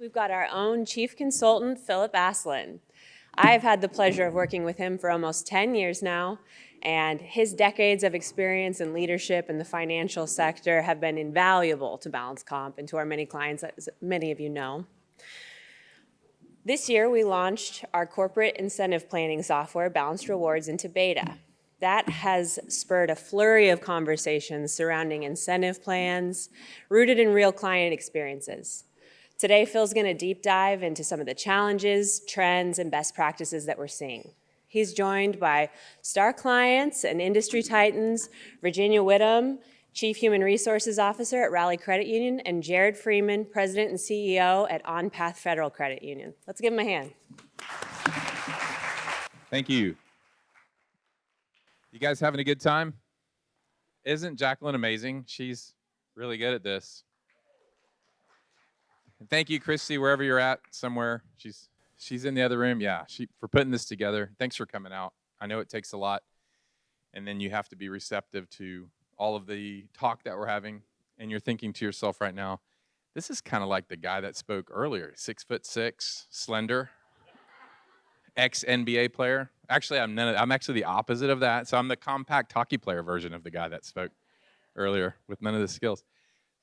We've got our own chief consultant, Philippe Asselin. I've had the pleasure of working with him for almost 10 years now, and his decades of experience and leadership in the financial sector have been invaluable to BalancedComp and to our many clients, as many of you know. This year, we launched our corporate incentive planning software, Balanced Rewards, into beta. That has spurred a flurry of conversations surrounding incentive plans rooted in real client experiences. Today, Phil's going to deep dive into some of the challenges, trends, and best practices that we're seeing. He's joined by star clients and industry titans, Virginia Whittam, Chief Human Resources Officer at Raleigh Credit Union, and Jared Freeman, President and CEO at OnPath Federal Credit Union. Let's give him a hand. Thank you. You guys having a good time? Isn't Jacqueline amazing? She's really good at this. And thank you, Christy, wherever you're at, somewhere. She's in the other room. Yeah, for putting this together. Thanks for coming out. I know it takes a lot, and then you have to be receptive to all of the talk that we're having, and you're thinking to yourself right now, this is kind of like the guy that spoke earlier, 6'6", slender, ex-NBA player. Actually, I'm actually the opposite of that. So I'm the compact hockey player version of the guy that spoke earlier with none of the skills.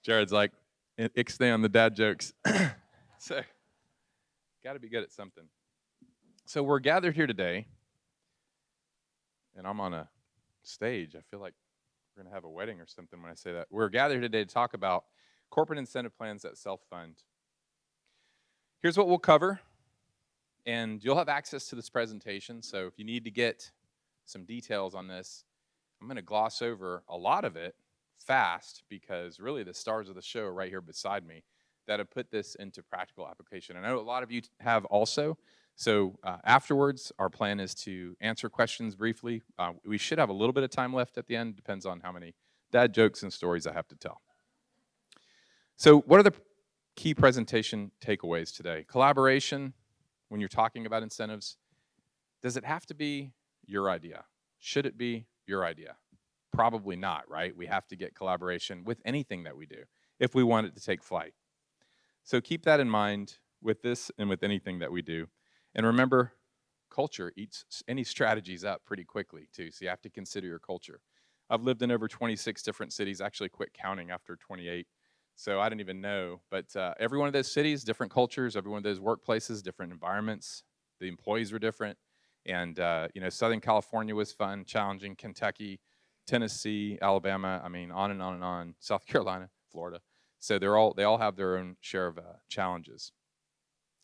Jared's like, ixnay on the dad jokes. So, got to be good at something. So we're gathered here today, and I'm on a stage. I feel like we're going to have a wedding or something when I say that. We're gathered today to talk about corporate incentive plans that self-fund. Here's what we'll cover, and you'll have access to this presentation, so if you need to get some details on this, I'm going to gloss over a lot of it fast because really the stars of the show are right here beside me that have put this into practical application. I know a lot of you have also, so afterwards our plan is to answer questions briefly. We should have a little bit of time left at the end, depends on how many dad jokes and stories I have to tell. So what are the key presentation takeaways today? Collaboration, when you're talking about incentives, does it have to be your idea? Should it be your idea? Probably not, right? We have to get collaboration with anything that we do if we want it to take flight. So keep that in mind with this and with anything that we do. And remember, culture eats any strategies up pretty quickly too, so you have to consider your culture. I've lived in over 26 different cities, actually quit counting after 28, so I didn't even know. But every one of those cities, different cultures, every one of those workplaces, different environments, the employees were different. And Southern California was fun, challenging, Kentucky, Tennessee, Alabama, I mean, on and on and on, South Carolina, Florida. So they all have their own share of challenges.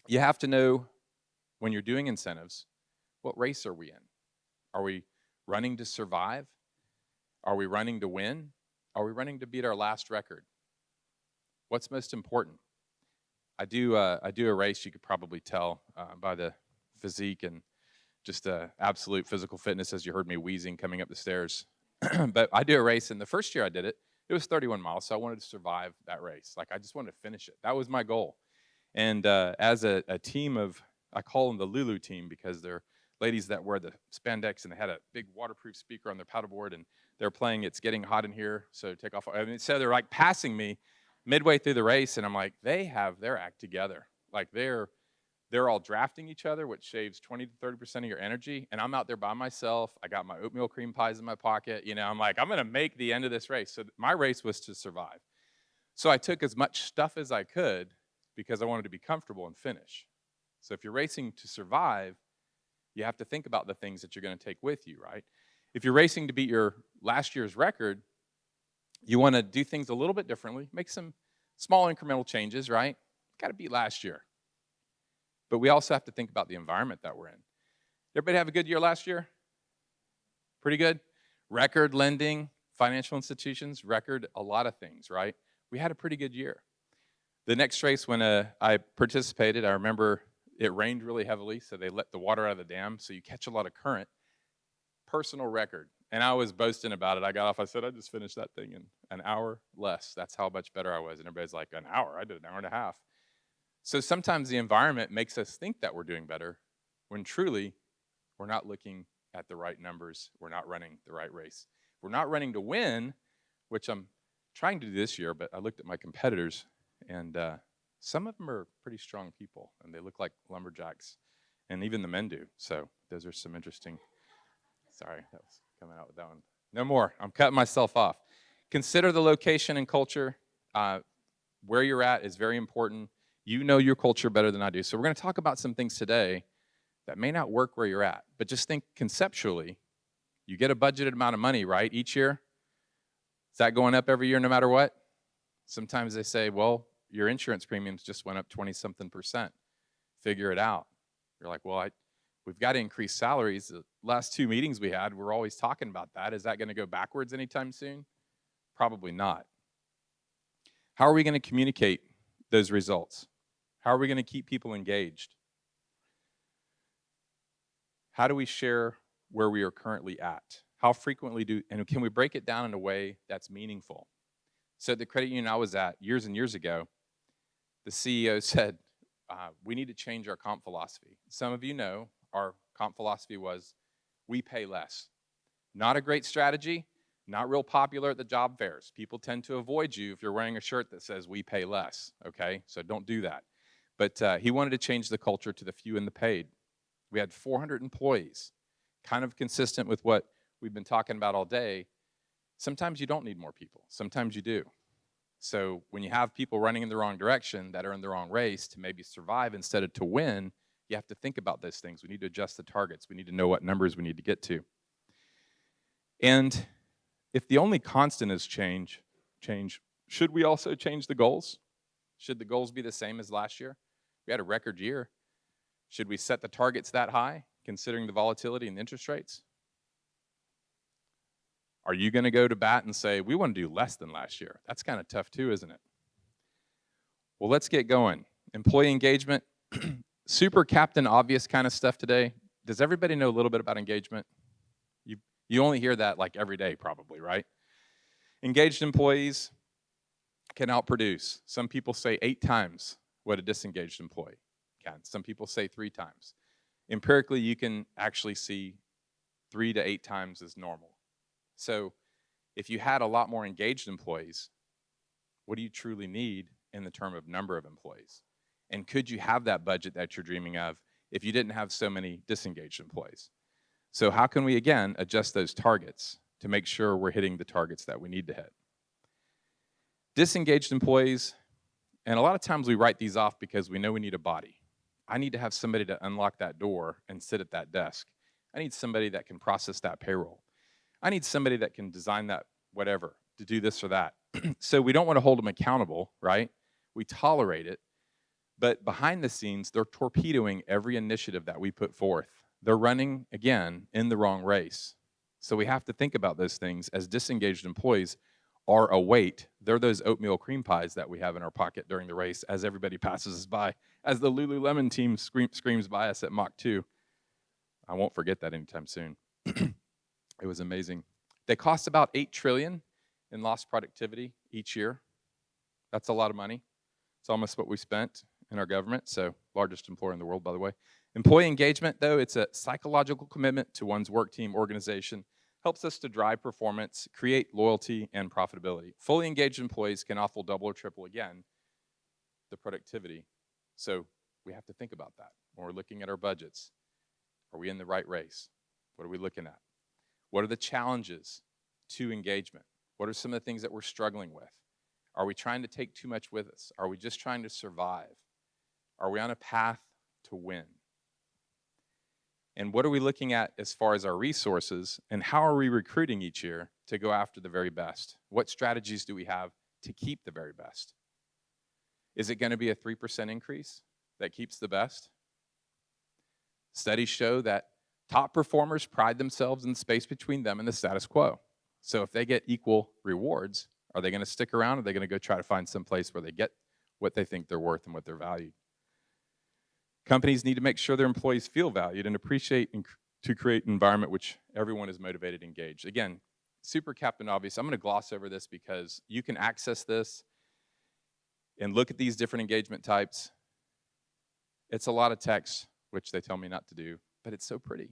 You have to know when you're doing incentives, what race are we in? Are we running to survive? Are we running to win? Are we running to beat our last record? What's most important? I do a race, you could probably tell by the physique and just absolute physical fitness as you heard me wheezing coming up the stairs. But I do a race, and the first year I did it, it was 31 miles, so I wanted to survive that race. Like, I just wanted to finish it. That was my goal. And as a team of, I call them the Lulu team because they're ladies that wear the spandex, and they had a big waterproof speaker on their paddleboard, and they're playing It's Getting Hot in Here, so take off. I mean, so they're like passing me midway through the race, and I'm like, they have their act together. Like, they're all drafting each other, which saves 20 to 30% of your energy, and I'm out there by myself. I got my oatmeal cream pies in my pocket. I'm like, I'm going to make the end of this race. So my race was to survive. So I took as much stuff as I could because I wanted to be comfortable and finish. So if you're racing to survive, you have to think about the things that you're going to take with you, right? If you're racing to beat your last year's record, you want to do things a little bit differently, make some small incremental changes, right? Got to beat last year. But we also have to think about the environment that we're in. Everybody have a good year last year? Pretty good? Record lending, financial institutions, record a lot of things, right? We had a pretty good year. The next race when I participated, I remember it rained really heavily, so they let the water out of the dam, so you catch a lot of current. Personal record. And I was boasting about it. I got off, I said, I just finished that thing in an hour less. That's how much better I was. And everybody's like, an hour? I did an hour and a half. So sometimes the environment makes us think that we're doing better when truly we're not looking at the right numbers. We're not running the right race. We're not running to win, which I'm trying to do this year, but I looked at my competitors and Some of them are pretty strong people, and they look like lumberjacks, and even the men do. So those are some interesting. Sorry, that was coming out with that one. No more. I'm cutting myself off. Consider the location and culture. Where you're at is very important. You know your culture better than I do. So we're going to talk about some things today that may not work where you're at, but just think conceptually. You get a budgeted amount of money, right, each year? Is that going up every year no matter what? Sometimes they say, well, your insurance premiums just went up 20-something%. Figure it out. You're like, well, we've got to increase salaries. The last 2 meetings we had, we're always talking about that. Is that going to go backwards anytime soon? Probably not. How are we going to communicate those results? How are we going to keep people engaged? How do we share where we are currently at? How frequently and can we break it down in a way that's meaningful? So the credit union I was at years and years ago, the CEO said, we need to change our comp philosophy. Some of you know our comp philosophy was, we pay less. Not a great strategy, not real popular at the job fairs. People tend to avoid you if you're wearing a shirt that says, we pay less, okay? So don't do that. But he wanted to change the culture to the few and the paid. We had 400 employees, kind of consistent with what we've been talking about all day. Sometimes you don't need more people. Sometimes you do. So when you have people running in the wrong direction that are in the wrong race to maybe survive instead of to win, you have to think about those things. We need to adjust the targets. We need to know what numbers we need to get to. And if the only constant is change, should we also change the goals? Should the goals be the same as last year? We had a record year. Should we set the targets that high, considering the volatility and interest rates? Are you going to go to bat and say, we want to do less than last year? That's kind of tough too, isn't it? Well, let's get going. Employee engagement, super captain obvious kind of stuff today. Does everybody know a little bit about engagement? You only hear that like every day probably, right? Engaged employees can outproduce. Some people say 8 times what a disengaged employee can. Some people say 3 times. Empirically, you can actually see 3 to 8 times is normal. So if you had a lot more engaged employees, what do you truly need in the term of number of employees? And could you have that budget that you're dreaming of if you didn't have so many disengaged employees? So how can we, again, adjust those targets to make sure we're hitting the targets that we need to hit? Disengaged employees, and a lot of times we write these off because we know we need a body. I need to have somebody to unlock that door and sit at that desk. I need somebody that can process that payroll. I need somebody that can design that whatever, to do this or that. So we don't want to hold them accountable, right? We tolerate it, but behind the scenes, they're torpedoing every initiative that we put forth. They're running, again, in the wrong race. So we have to think about those things as disengaged employees are a weight. They're those oatmeal cream pies that we have in our pocket during the race as everybody passes us by, as the Lululemon team screams by us at Mach 2. I won't forget that anytime soon. It was amazing. They cost about $8 trillion in lost productivity each year. That's a lot of money. It's almost what we spent in our government, so largest employer in the world, by the way. Employee engagement, though, it's a psychological commitment to one's work team organization, helps us to drive performance, create loyalty, and profitability. Fully engaged employees can awful double or triple, again, the productivity. So we have to think about that when we're looking at our budgets. Are we in the right race? What are we looking at? What are the challenges to engagement? What are some of the things that we're struggling with? Are we trying to take too much with us? Are we just trying to survive? Are we on a path to win? And what are we looking at as far as our resources, and how are we recruiting each year to go after the very best? What strategies do we have to keep the very best? Is it going to be a 3% increase that keeps the best? Studies show that top performers pride themselves in the space between them and the status quo. So if they get equal rewards, are they going to stick around? Or are they going to go try to find some place where they get what they think they're worth and what they're valued? Companies need to make sure their employees feel valued and appreciate to create an environment which everyone is motivated and engaged. Again, super captain obvious. I'm going to gloss over this because you can access this and look at these different engagement types. It's a lot of text, which they tell me not to do, but it's so pretty.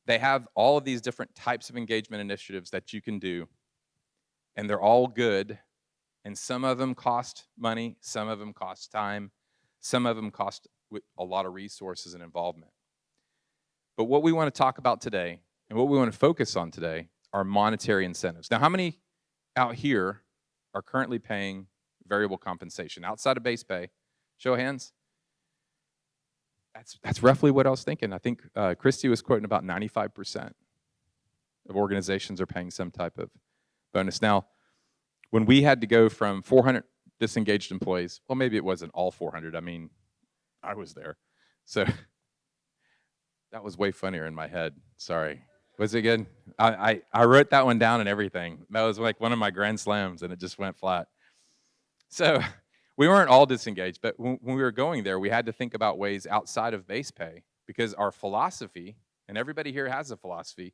They have all of these different types of engagement initiatives that you can do, and they're all good, And some of them cost money, some of them cost time, some of them cost a lot of resources and involvement. But what we want to talk about today and what we want to focus on today are monetary incentives. Now, how many out here are currently paying variable compensation outside of base pay? Show of hands. That's roughly what I was thinking. I think Christy was quoting about 95% of organizations are paying some type of bonus. Now, when we had to go from 400 disengaged employees, well, maybe it wasn't all 400. I mean, I was there. So that was way funnier in my head. Sorry. Was it good? I wrote that one down and everything. That was like one of my grand slams, and it just went flat. So we weren't all disengaged, but when we were going there, we had to think about ways outside of base pay, because our philosophy, and everybody here has a philosophy,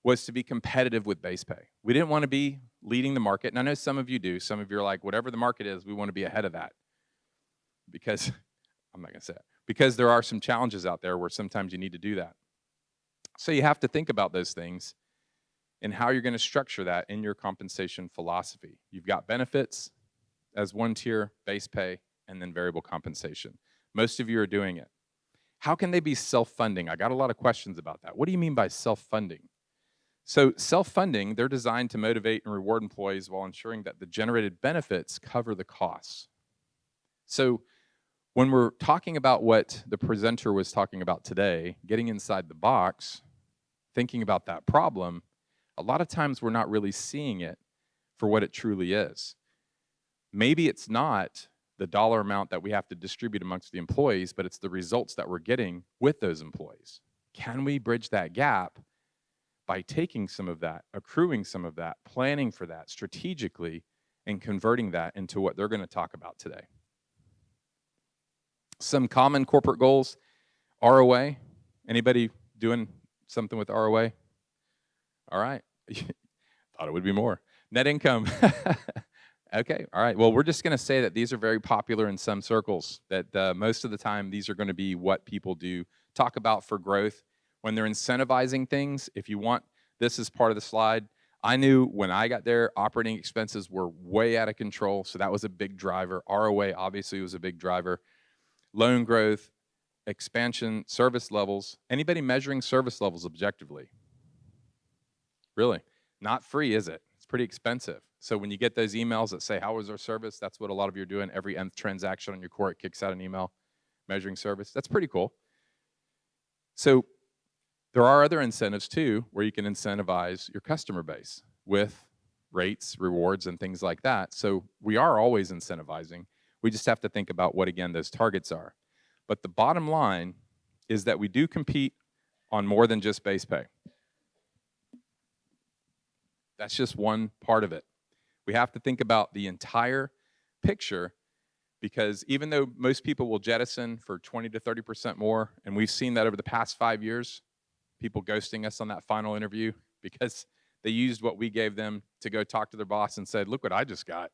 was to be competitive with base pay. We didn't want to be leading the market, and I know some of you do. Some of you are like, whatever the market is, we want to be ahead of that. Because, I'm not going to say it, because there are some challenges out there where sometimes you need to do that. So you have to think about those things and how you're going to structure that in your compensation philosophy. You've got benefits as one tier, base pay, and then variable compensation. Most of you are doing it. How can they be self-funding? I got a lot of questions about that. What do you mean by self-funding? So self-funding, they're designed to motivate and reward employees while ensuring that the generated benefits cover the costs. So when we're talking about what the presenter was talking about today, getting inside the box, thinking about that problem, a lot of times we're not really seeing it for what it truly is. Maybe it's not the dollar amount that we have to distribute amongst the employees, but it's the results that we're getting with those employees. Can we bridge that gap by taking some of that, accruing some of that, planning for that strategically, and converting that into what they're going to talk about today? Some common corporate goals: ROA. Anybody doing something with ROA? All right. Thought it would be more. Net income. Okay, all right. Well, we're just going to say that these are very popular in some circles, that most of the time these are going to be what people do talk about for growth. When they're incentivizing things, if you want this as part of the slide, I knew when I got there, operating expenses were way out of control, so that was a big driver. ROA obviously was a big driver. Loan growth, expansion, service levels. Anybody measuring service levels objectively? Really? Not free, is it? It's pretty expensive. So when you get those emails that say, how was our service? That's what a lot of you are doing. Every nth transaction on your core, it kicks out an email measuring service. That's pretty cool. So there are other incentives too, where you can incentivize your customer base with rates, rewards, and things like that. So we are always incentivizing. We just have to think about what, again, those targets are. But the bottom line is that we do compete on more than just base pay. That's just one part of it. We have to think about the entire picture, because even though most people will jettison for 20 to 30% more, and we've seen that over the past 5 years, people ghosting us on that final interview because they used what we gave them to go talk to their boss and said, look what I just got.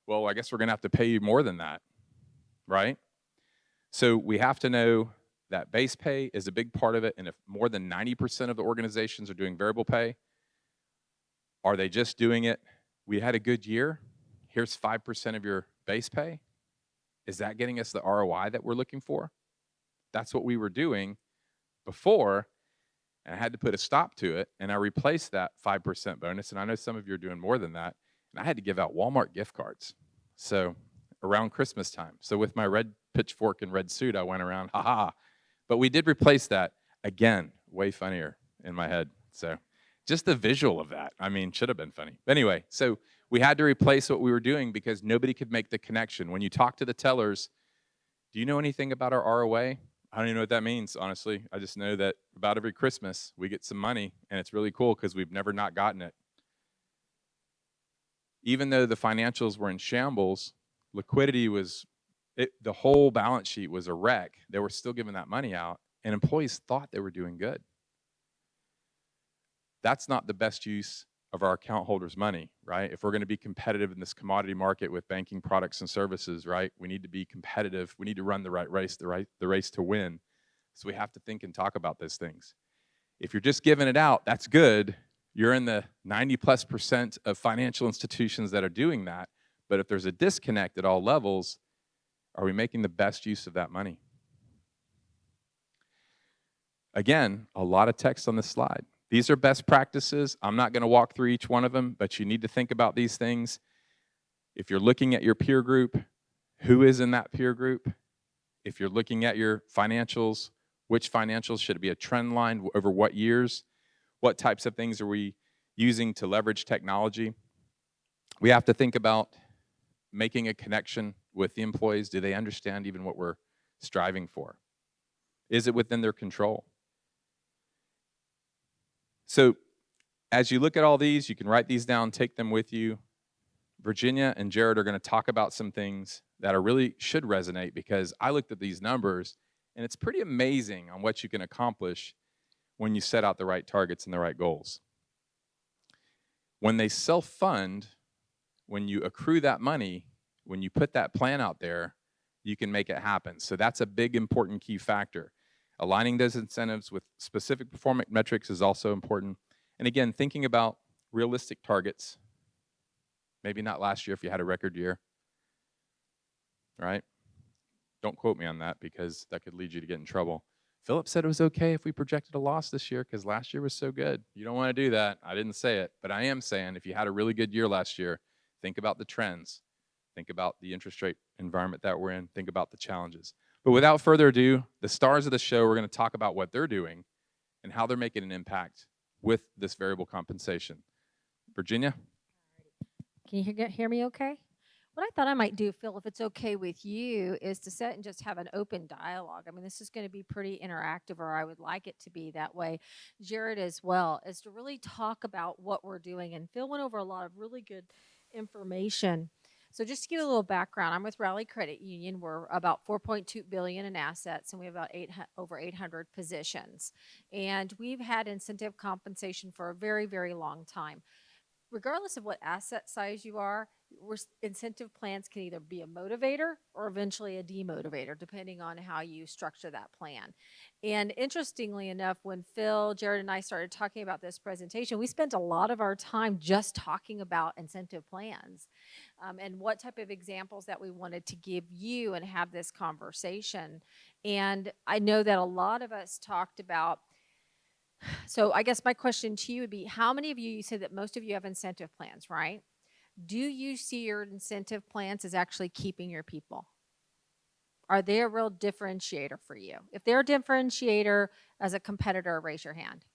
Well, I guess we're going to have to pay you more than that, right? So we have to know that base pay is a big part of it, and if more than 90% of the organizations are doing variable pay, are they just doing it? We had a good year. Here's 5% of your base pay. Is that getting us the ROI that we're looking for? That's what we were doing before, and I had to put a stop to it, and I replaced that 5% bonus, and I know some of you are doing more than that, and I had to give out Walmart gift cards. So around Christmas time. So with my red pitchfork and red suit, I went around, ha-ha. But we did replace that. Again, way funnier in my head. So just the visual of that, I mean, should have been funny. Anyway, so we had to replace what we were doing because nobody could make the connection. When you talk to the tellers, do you know anything about our ROA? I don't even know what that means, honestly. I just know that about every Christmas, we get some money, and it's really cool because we've never not gotten it. Even though the financials were in shambles, liquidity was, the whole balance sheet was a wreck. They were still giving that money out, and employees thought they were doing good. That's not the best use of our account holders' money, right? If we're going to be competitive in this commodity market with banking products and services, right, we need to be competitive. We need to run the right race, the race to win. So we have to think and talk about those things. If you're just giving it out, that's good. You're in the 90+% of financial institutions that are doing that. But if there's a disconnect at all levels, are we making the best use of that money? Again, a lot of text on this slide. These are best practices. I'm not going to walk through each one of them, but you need to think about these things. If you're looking at your peer group, who is in that peer group? If you're looking at your financials, which financials should it be a trend line over what years? What types of things are we using to leverage technology? We have to think about making a connection with the employees. Do they understand even what we're striving for? Is it within their control? So as you look at all these, you can write these down, take them with you. Virginia and Jared are going to talk about some things that are really should resonate, because I looked at these numbers and it's pretty amazing on what you can accomplish when you set out the right targets and the right goals. When they self-fund, when you accrue that money, when you put that plan out there, you can make it happen. So that's a big, important key factor. Aligning those incentives with specific performance metrics is also important. And again, thinking about realistic targets. Maybe not last year if you had a record year, right? Don't quote me on that, because that could lead you to get in trouble. Philip said it was okay if we projected a loss this year because last year was so good. You don't want to do that. I didn't say it, but I am saying if you had a really good year last year, think about the trends. Think about the interest rate environment that we're in. Think about the challenges. But without further ado, the stars of the show, we're going to talk about what they're doing and how they're making an impact with this variable compensation. Virginia? Can you hear me okay? What I thought I might do, Phil, if it's okay with you, is to sit and just have an open dialogue. I mean, this is going to be pretty interactive, or I would like it to be that way. Jared as well, is to really talk about what we're doing. And Phil went over a lot of really good information. So just to give you a little background, I'm with Raleigh Credit Union. We're about $4.2 billion in assets, and we have about over 800 positions. And we've had incentive compensation for a very, very long time. Regardless of what asset size you are, incentive plans can either be a motivator or eventually a demotivator, depending on how you structure that plan. And interestingly enough, when Phil, Jared, and I started talking about this presentation, we spent a lot of our time just talking about incentive plans and what type of examples that we wanted to give you and have this conversation. And I know that a lot of us talked about, so I guess my question to you would be, how many of you said that most of you have incentive plans, right? Do you see your incentive plans as actually keeping your people? Are they a real differentiator for you? If they're a differentiator as a competitor, raise your hand.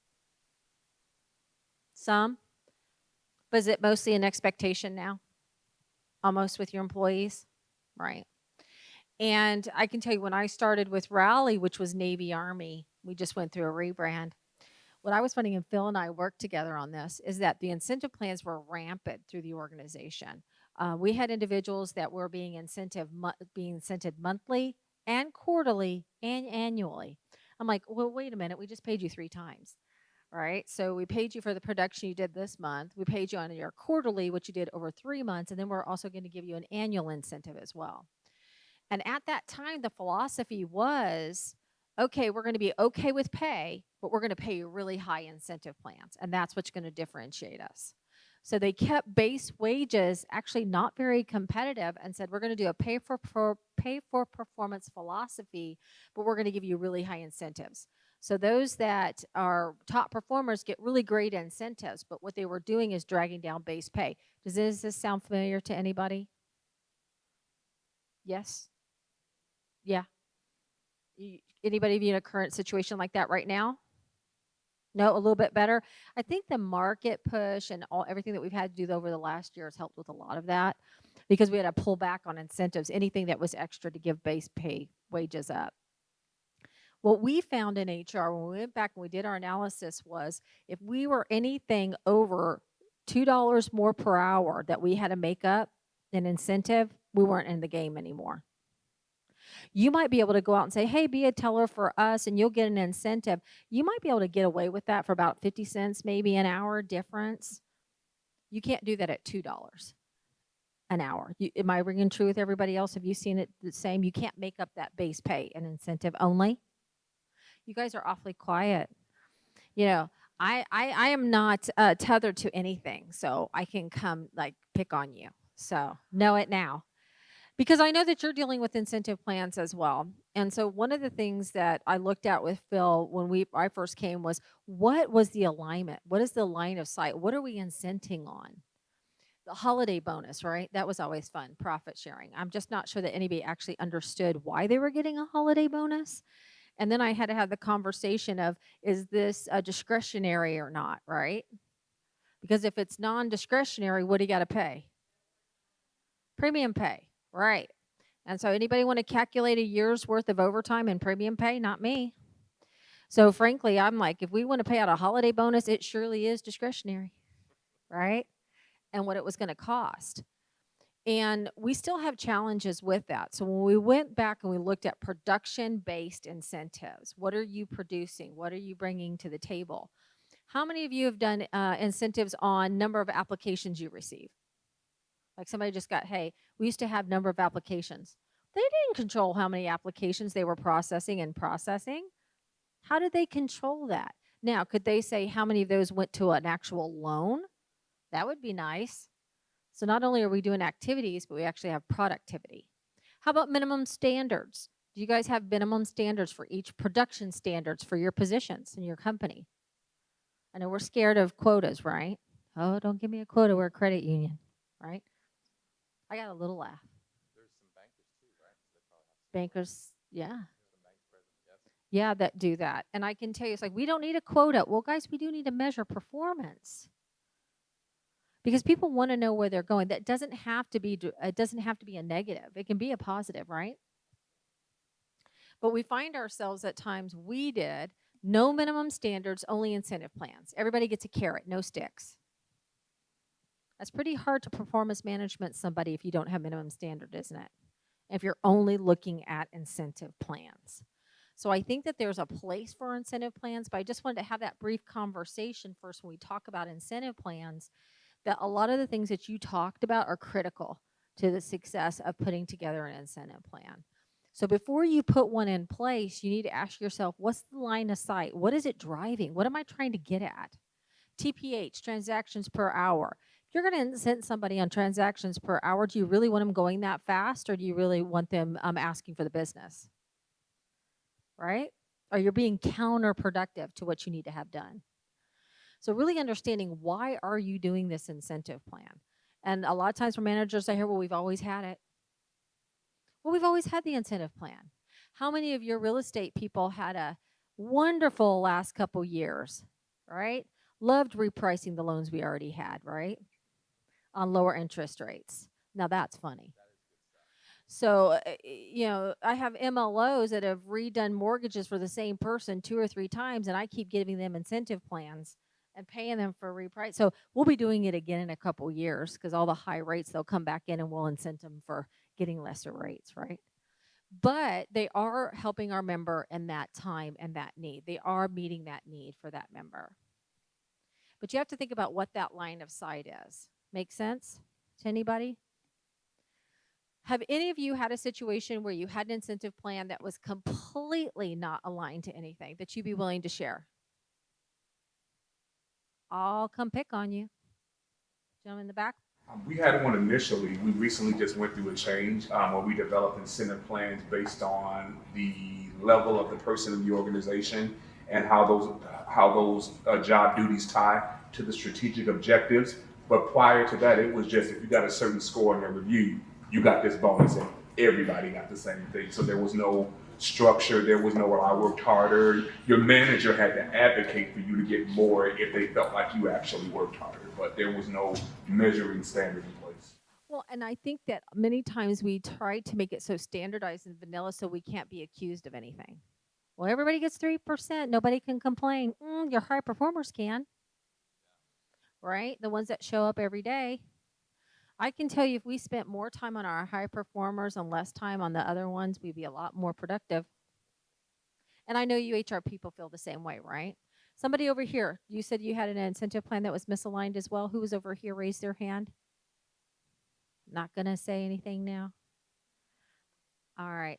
Some? But is it mostly an expectation now? Almost with your employees? Right. And I can tell you, when I started with Raleigh, which was Navy Army, we just went through a rebrand. What I was finding, and Phil and I worked together on this, is that the incentive plans were rampant through the organization. We had individuals that were being incented monthly and quarterly and annually. I'm like, well, wait a minute, we just paid you 3 times, right? So we paid you for the production you did this month. We paid you on your quarterly, what you did over 3 months, and then we're also going to give you an annual incentive as well. And at that time, the philosophy was, okay, we're going to be okay with pay, but we're going to pay you really high incentive plans, and that's what's going to differentiate us. So they kept base wages actually not very competitive and said, we're going to do a pay for performance philosophy, but we're going to give you really high incentives. So those that are top performers get really great incentives, but what they were doing is dragging down base pay. Does this sound familiar to anybody? Yes? Yeah. Anybody in a current situation like that right now? No, a little bit better. I think the market push and everything that we've had to do over the last year has helped with a lot of that, because we had to pull back on incentives, anything that was extra to give base pay wages up. What we found in HR when we went back and we did our analysis was, if we were anything over $2 more per hour that we had to make up an incentive, we weren't in the game anymore. You might be able to go out and say, hey, be a teller for us and you'll get an incentive. You might be able to get away with that for about 50 cents, maybe an hour difference. You can't do that at $2 an hour. Am I ringing true with everybody else? Have you seen it the same? You can't make up that base pay and incentive only. You guys are awfully quiet. You know, I am not tethered to anything, so I can come like pick on you. So know it now. Because I know that you're dealing with incentive plans as well. And so one of the things that I looked at with Phil when I first came was, what was the alignment? What is the line of sight? What are we incenting on? The holiday bonus, right? That was always fun, profit sharing. I'm just not sure that anybody actually understood why they were getting a holiday bonus. And then I had to have the conversation of, is this discretionary or not, right? Because if it's non-discretionary, what do you got to pay? Premium pay, right? And so anybody want to calculate a year's worth of overtime and premium pay? Not me. So frankly, I'm like, if we want to pay out a holiday bonus, it surely is discretionary, right? And what it was going to cost. And we still have challenges with that. So when we went back and we looked at production-based incentives, what are you producing? What are you bringing to the table? How many of you have done incentives on number of applications you receive? Like somebody just got, hey, we used to have number of applications. They didn't control how many applications they were processing and processing. How did they control that? Now, could they say how many of those went to an actual loan? That would be nice. So not only are we doing activities, but we actually have productivity. How about minimum standards? Do you guys have minimum standards for each production standards for your positions in your company? I know we're scared of quotas, right? Oh, don't give me a quota. We're a credit union, right? I got a little laugh. There's some bankers too, right? They probably have Bankers, yeah. some bank presidents, yes. Yeah, that do that. And I can tell you, it's like, we don't need a quota. Well, guys, we do need to measure performance. Because people want to know where they're going. That doesn't have to be, it doesn't have to be a negative. It can be a positive, right? But we find ourselves at times, we did no minimum standards, only incentive plans. Everybody gets a carrot, no sticks. That's pretty hard to performance management somebody if you don't have minimum standard, isn't it? If you're only looking at incentive plans. So I think that there's a place for incentive plans, but I just wanted to have that brief conversation first when we talk about incentive plans, that a lot of the things that you talked about are critical to the success of putting together an incentive plan. So before you put one in place, you need to ask yourself, what's the line of sight? What is it driving? What am I trying to get at? TPH, transactions per hour. If you're going to incent somebody on transactions per hour, do you really want them going that fast, or do you really want them asking for the business? Right? Or you're being counterproductive to what you need to have done. So really understanding, why are you doing this incentive plan? And a lot of times for managers, I hear, well, we've always had it. Well, we've always had the incentive plan. How many of your real estate people had a wonderful last couple years, right? Loved repricing the loans we already had, right? On lower interest rates. Now that's funny. So, I have MLOs that have redone mortgages for the same person 2 or 3 times, and I keep giving them incentive plans and paying them for reprice. So we'll be doing it again in a couple years, because all the high rates, they'll come back in and we'll incent them for getting lesser rates, right? But they are helping our member in that time and that need. They are meeting that need for that member. But you have to think about what that line of sight is. Make sense to anybody? Have any of you had a situation where you had an incentive plan that was completely not aligned to anything that you'd be willing to share? I'll come pick on you. Gentleman in the back. We had one initially. We recently just went through a change where we developed incentive plans based on the level of the person in the organization and how those job duties tie to the strategic objectives. But prior to that, it was just, if you got a certain score in your review, you got this bonus, and everybody got the same thing. So there was no structure. There was no, well, I worked harder. Your manager had to advocate for you to get more if they felt like you actually worked harder. But there was no measuring standard in place. Well, and I think that many times we try to make it so standardized and vanilla so we can't be accused of anything. Well, everybody gets 3%. Nobody can complain. Your high performers can, right? The ones that show up every day. I can tell you, if we spent more time on our high performers and less time on the other ones, we'd be a lot more productive. And I know you HR people feel the same way, right? Somebody over here, you said you had an incentive plan that was misaligned as well. Who was over here? Raise their hand. Not going to say anything now. All right.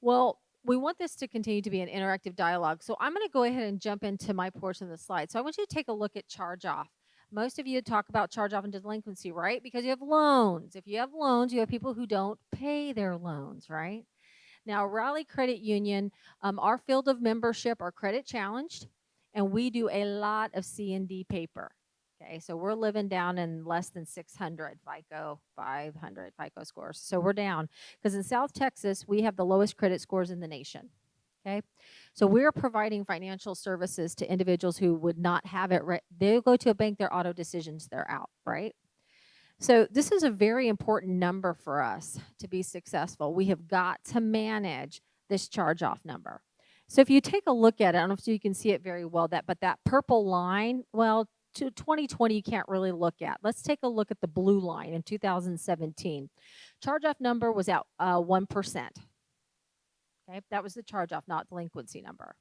Well, we want this to continue to be an interactive dialogue. So I'm going to go ahead and jump into my portion of the slide. So I want you to take a look at charge off. Most of you talk about charge off and delinquency, right? Because you have loans. If you have loans, you have people who don't pay their loans, right? Now, Raleigh Credit Union, our field of membership are credit challenged, and we do a lot of C&D paper. Okay, so we're living down in less than 600 FICO, 500 FICO scores. So we're down because in South Texas, we have the lowest credit scores in the nation. Okay, so we're providing financial services to individuals who would not have it. They'll go to a bank, their auto decisions, they're out, right? So this is a very important number for us to be successful. We have got to manage this charge-off number. So if you take a look at it, I don't know if you can see it very well, but that purple line, well, to 2020 you can't really look at. Let's take a look at the blue line in 2017. Charge-off number was at 1%. Okay, that was the charge-off, not delinquency number.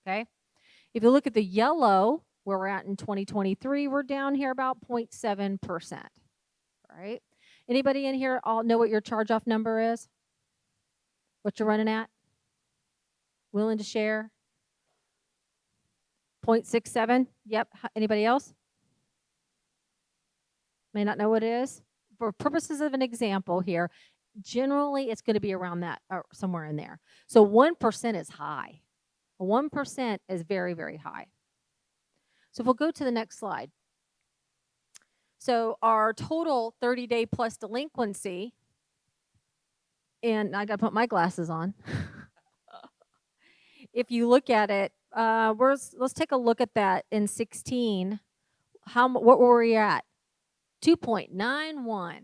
Okay, if you look at the yellow, where we're at in 2023, we're down here about 0.7%. Right? Anybody in here all know what your charge-off number is? What you're running at? Willing to share? 0.67? Yep. Anybody else? May not know what it is? For purposes of an example here, generally it's going to be around that or somewhere in there. So 1% is high. 1% is very, very high. So if we'll go to the next slide. So our total 30-day plus delinquency, and I got to put my glasses on. If you look at it, let's take a look at that in 16. What were we at? 2.91.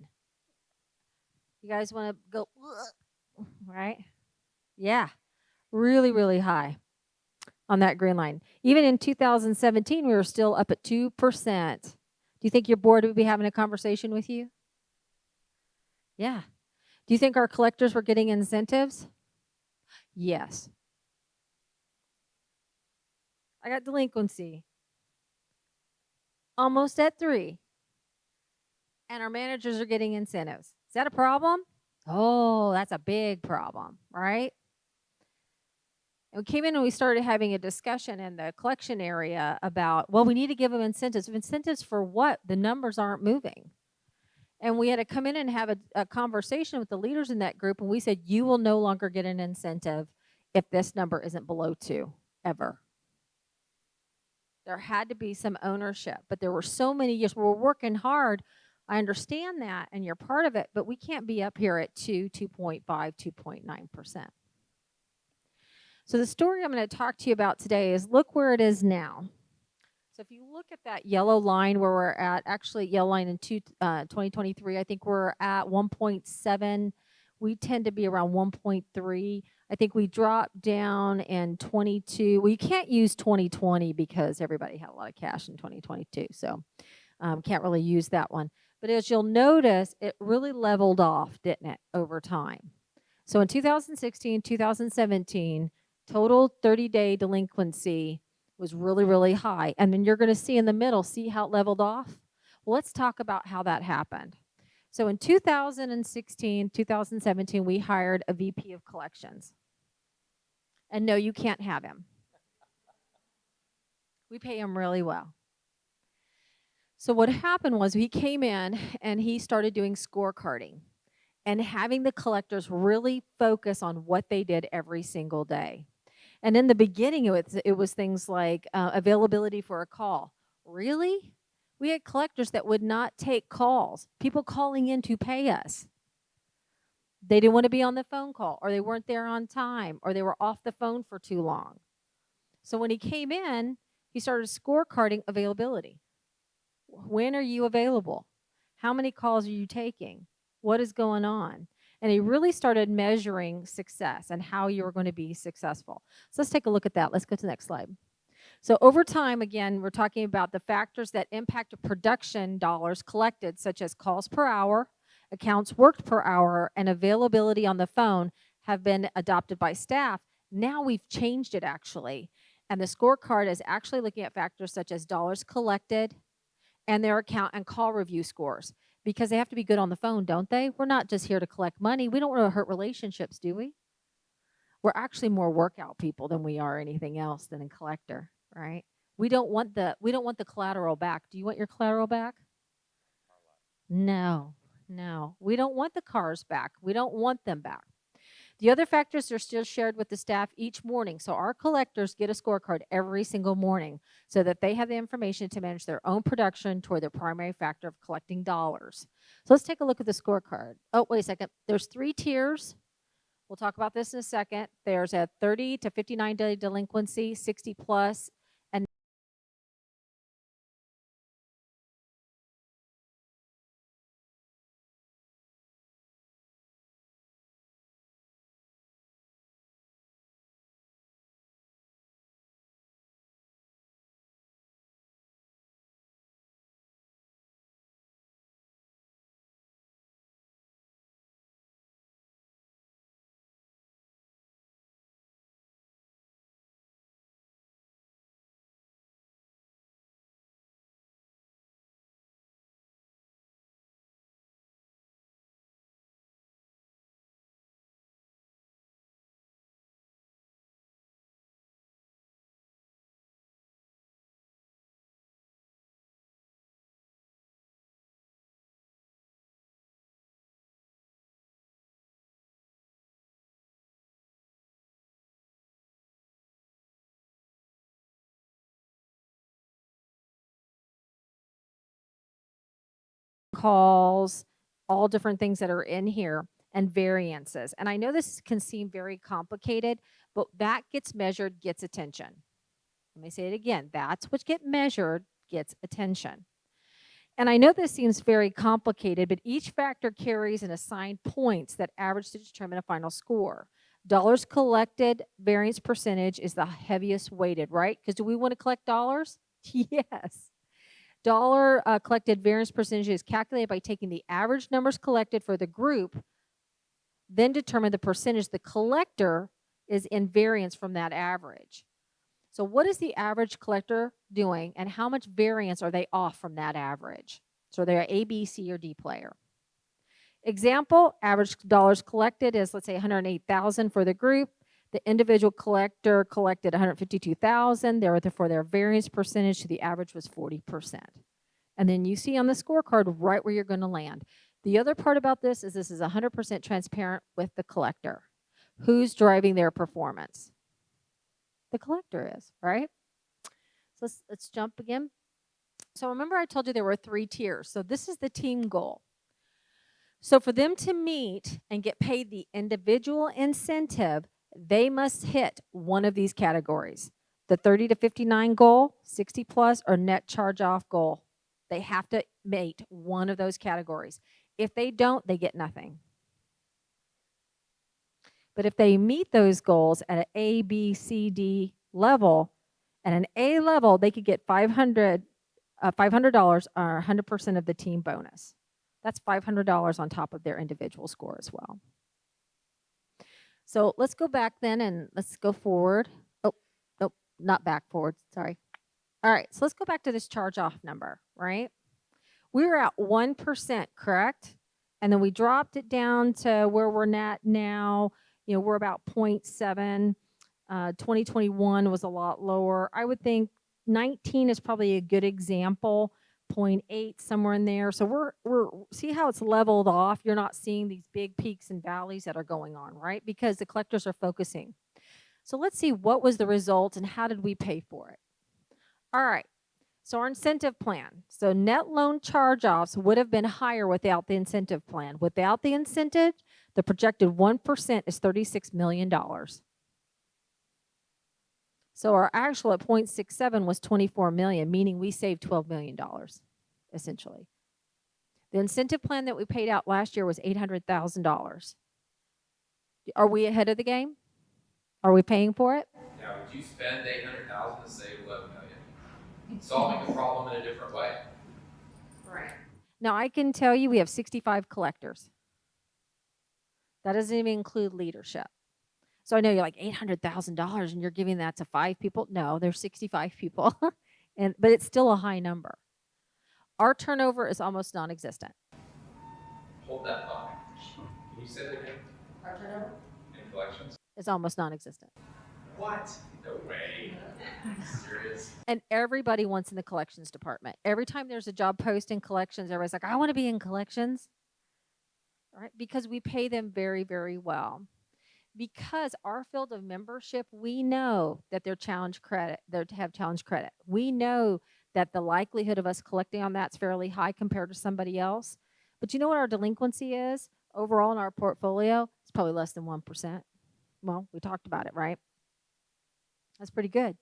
You guys want to go, right? Yeah, really, really high on that green line. Even in 2017, we were still up at 2%. Do you think your board would be having a conversation with you? Yeah. Do you think our collectors were getting incentives? Yes. I got delinquency. Almost at 3. And our managers are getting incentives. Is that a problem? Oh, that's a big problem, right? And we came in and we started having a discussion in the collection area about, well, we need to give them incentives. Incentives for what? The numbers aren't moving. And we had to come in and have a conversation with the leaders in that group. And we said, you will no longer get an incentive if this number isn't below 2, ever. There had to be some ownership. But there were so many years where we're working hard. I understand that, and you're part of it. But we can't be up here at 2.5, 2.9%. So the story I'm going to talk to you about today is look where it is now. So if you look at that yellow line where we're at, actually yellow line in 2023, I think we're at 1.7. We tend to be around 1.3. I think we dropped down in 22. Well, you can't use 2020 because everybody had a lot of cash in 2022. So can't really use that one. But as you'll notice, it really leveled off, didn't it, over time? So in 2016, 2017, total 30-day delinquency was really, really high. And then you're going to see in the middle, see how it leveled off? Well, let's talk about how that happened. So in 2016, 2017, we hired a VP of collections. And no, you can't have him. We pay him really well. So what happened was he came in and he started doing scorecarding and having the collectors really focus on what they did every single day. And in the beginning, it was things like availability for a call. Really? We had collectors that would not take calls, people calling in to pay us. They didn't want to be on the phone call, or they weren't there on time, or they were off the phone for too long. So when he came in, he started scorecarding availability. When are you available? How many calls are you taking? What is going on? And he really started measuring success and how you were going to be successful. So let's take a look at that. Let's go to the next slide. So over time, again, we're talking about the factors that impact production dollars collected, such as calls per hour, accounts worked per hour, and availability on the phone have been adopted by staff. Now we've changed it, actually. And the scorecard is actually looking at factors such as dollars collected and their account and call review scores. Because they have to be good on the phone, don't they? We're not just here to collect money. We don't want to hurt relationships, do we? We're actually more workout people than we are anything else than a collector, right? We don't want the collateral back. Do you want your collateral back? No, no. We don't want the cars back. We don't want them back. The other factors are still shared with the staff each morning. So our collectors get a scorecard every single morning so that they have the information to manage their own production toward their primary factor of collecting dollars. So let's take a look at the scorecard. Oh, wait a second. There's 3 tiers. We'll talk about this in a second. There's a 30 to 59 day delinquency, 60 plus, and calls, all different things that are in here, and variances. And I know this can seem very complicated, but that gets measured, gets attention. Let me say it again. That's what gets measured, gets attention. And I know this seems very complicated, but each factor carries and assigned points that average to determine a final score. Dollars collected variance percentage is the heaviest weighted, right? Because do we want to collect dollars? Yes. Dollar collected variance percentage is calculated by taking the average numbers collected for the group, then determine the percentage the collector is in variance from that average. So what is the average collector doing, and how much variance are they off from that average? So they're A, B, C, or D player. Example, average dollars collected is, let's say, 108,000 for the group. The individual collector collected 152,000. Therefore, their variance percentage to the average was 40%. And then you see on the scorecard right where you're going to land. The other part about this is 100% transparent with the collector. Who's driving their performance? The collector is, right? So let's jump again. So remember I told you there were 3 tiers. So this is the team goal. So for them to meet and get paid the individual incentive, they must hit one of these categories. The 30 to 59 goal, 60 plus, or net charge-off goal. They have to meet one of those categories. If they don't, they get nothing. But if they meet those goals at an A, B, C, D level, at an A level, they could get $500 or 100% of the team bonus. That's $500 on top of their individual score as well. So let's go back then and let's go forward. Oh, not back, forward, sorry. All right, so let's go back to this charge-off number, right? We were at 1%, correct? And then we dropped it down to where we're at now. You know, we're about 0.7. 2021 was a lot lower. I would think 19 is probably a good example. 0.8, somewhere in there. So we're see how it's leveled off. You're not seeing these big peaks and valleys that are going on, right? Because the collectors are focusing. So let's see what was the result and how did we pay for it. All right. So our incentive plan. So net loan charge-offs would have been higher without the incentive plan. Without the incentive, the projected 1% is $36 million. So our actual at 0.67 was 24 million, meaning we saved $12 million, essentially. The incentive plan that we paid out last year was $800,000. Are we ahead of the game? Are we paying for it? Yeah, would you spend $800,000 to save $11 million? Solving the problem in a different way. Right. Now I can tell you we have 65 collectors. That doesn't even include leadership. So I know you're like $800,000 and you're giving that to 5 people. No, there's 65 people, but it's still a high number. Our turnover is almost non-existent. Hold that thought. Can you say that again? Our turnover in collections is almost non-existent. What? No way. Serious? And everybody wants in the collections department. Every time there's a job post in collections, everybody's like, I want to be in collections, right? Because we pay them very, very well. Because our field of membership, we know that they're challenge credit, they have challenge credit. We know that the likelihood of us collecting on that's fairly high compared to somebody else. But you know what our delinquency is overall in our portfolio? It's probably less than 1%. Well, we talked about it, right? That's pretty good.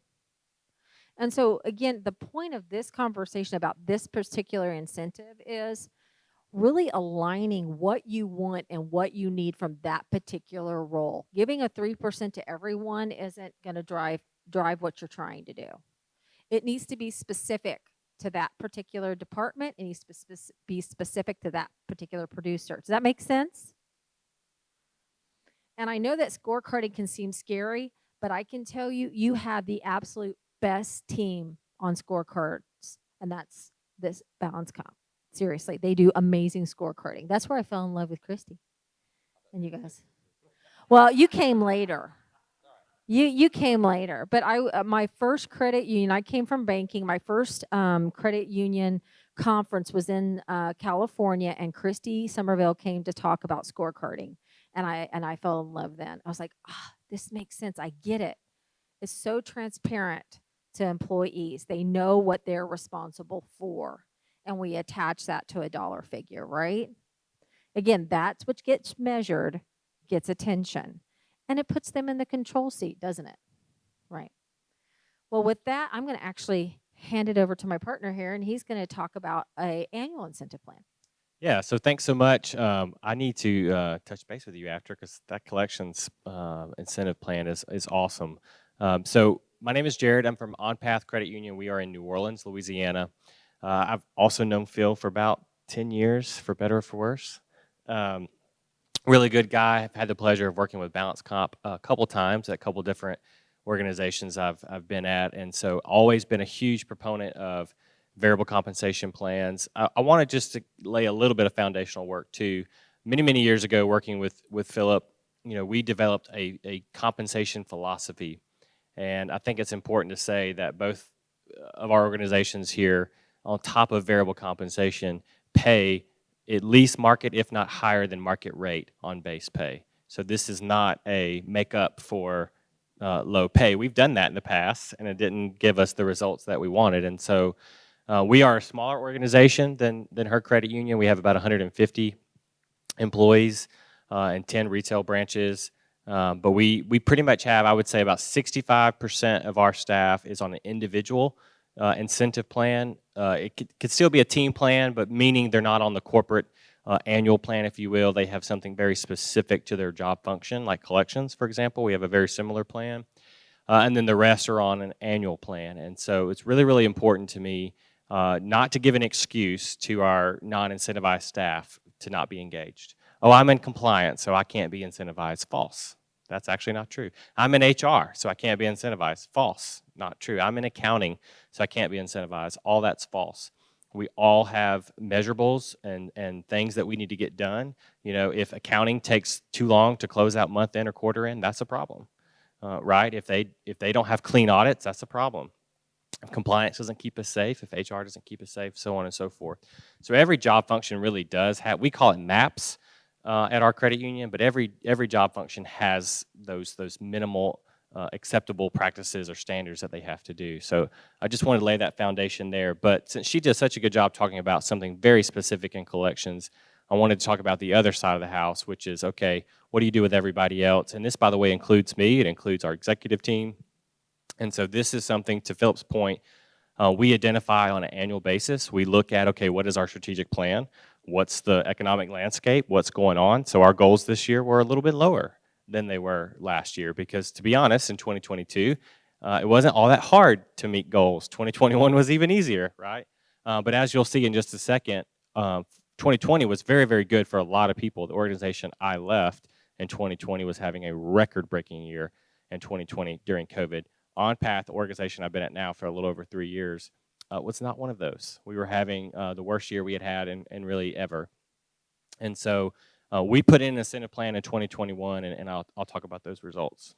And so, again, the point of this conversation about this particular incentive is really aligning what you want and what you need from that particular role. Giving a 3% to everyone isn't going to drive what you're trying to do. It needs to be specific to that particular department. It needs to be specific to that particular producer. Does that make sense? And I know that scorecarding can seem scary, but I can tell you, you have the absolute best team on scorecards, and that's this BalancedComp. Seriously, they do amazing scorecarding. That's where I fell in love with Christy and you guys. Well, you came later. You came later, but my first credit union, I came from banking. My first credit union conference was in California, and Christy Somerville came to talk about scorecarding, and I fell in love then. I was like, this makes sense. I get it. It's so transparent to employees. They know what they're responsible for, and we attach that to a dollar figure, right? Again, that's what gets measured, gets attention. And it puts them in the control seat, doesn't it? Right. Well, with that, I'm going to actually hand it over to my partner here, and he's going to talk about an annual incentive plan. Yeah, so thanks so much. I need to touch base with you after because that collections incentive plan is awesome. So my name is Jared. I'm from On Path Credit Union. We are in New Orleans, Louisiana. I've also known Phil for about 10 years, for better or for worse. Really good guy. I've had the pleasure of working with BalancedComp a couple times at a couple different organizations I've been at, and so always been a huge proponent of variable compensation plans. I wanted just to lay a little bit of foundational work too. Many years ago, working with Philip, we developed a compensation philosophy, and I think it's important to say that both of our organizations here, on top of variable compensation, pay at least market, if not higher than market rate on base pay. So this is not a make-up for low pay. We've done that in the past, and it didn't give us the results that we wanted. And so we are a smaller organization than her credit union. We have about 150 employees and 10 retail branches. But we pretty much have, I would say, about 65% of our staff is on an individual incentive plan. It could still be a team plan, but meaning they're not on the corporate annual plan, if you will. They have something very specific to their job function, like collections, for example. We have a very similar plan. And then the rest are on an annual plan. And so it's really important to me not to give an excuse to our non-incentivized staff to not be engaged. Oh, I'm in compliance, so I can't be incentivized. False. That's actually not true. I'm in HR, so I can't be incentivized. False. Not true. I'm in accounting, so I can't be incentivized. All that's false. We all have measurables and things that we need to get done. If accounting takes too long to close out month end or quarter end, that's a problem, right? If they don't have clean audits, that's a problem. If compliance doesn't keep us safe, if HR doesn't keep us safe, so on and so forth. So every job function really does have, we call it MAPs at our credit union, but every job function has those minimal acceptable practices or standards that they have to do. So I just wanted to lay that foundation there. But since she does such a good job talking about something very specific in collections, I wanted to talk about the other side of the house, which is, okay, what do you do with everybody else? And this, by the way, includes me. It includes our executive team. And so this is something, to Philip's point, we identify on an annual basis. We look at, okay, what is our strategic plan? What's the economic landscape? What's going on? So our goals this year were a little bit lower than they were last year because, to be honest, in 2022, it wasn't all that hard to meet goals. 2021 was even easier, right? But as you'll see in just a second, 2020 was very good for a lot of people. The organization I left in 2020 was having a record-breaking year in 2020 during COVID. On Path, the organization I've been at now for a little over 3 years, was not one of those. We were having the worst year we had in really ever. And so we put in an incentive plan in 2021, and I'll talk about those results.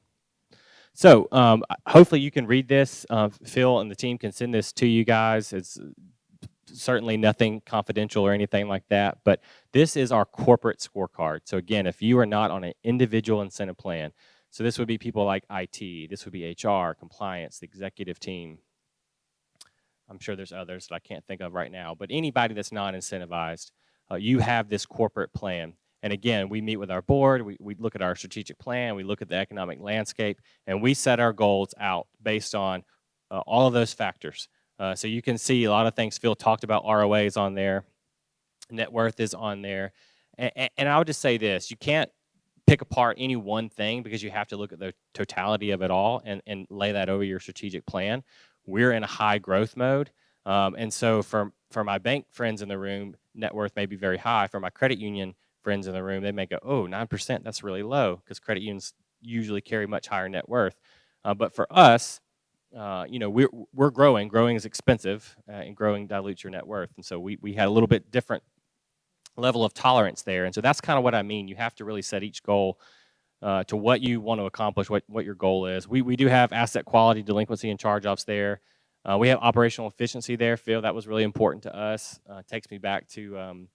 So hopefully you can read this. Phil and the team can send this to you guys. It's certainly nothing confidential or anything like that, but this is our corporate scorecard. So again, if you are not on an individual incentive plan, so this would be people like IT, this would be HR, compliance, the executive team. I'm sure there's others that I can't think of right now, but anybody that's non-incentivized, you have this corporate plan. And again, we meet with our board, we look at our strategic plan, we look at the economic landscape, and we set our goals out based on all of those factors. So you can see a lot of things. Phil talked about ROA is on there, net worth is on there. And I would just say this, you can't pick apart any one thing because you have to look at the totality of it all and lay that over your strategic plan. We're in a high growth mode. And so for my bank friends in the room, net worth may be very high. For my credit union friends in the room, they may go, oh, 9%, that's really low, because credit unions usually carry much higher net worth. But for us, we're growing. Growing is expensive, and growing dilutes your net worth. And so we had a little bit different level of tolerance there. And so that's kind of what I mean. You have to really set each goal to what you want to accomplish, what your goal is. We do have asset quality, delinquency, and charge-offs there. We have operational efficiency there, Phil. That was really important to us. Takes me back to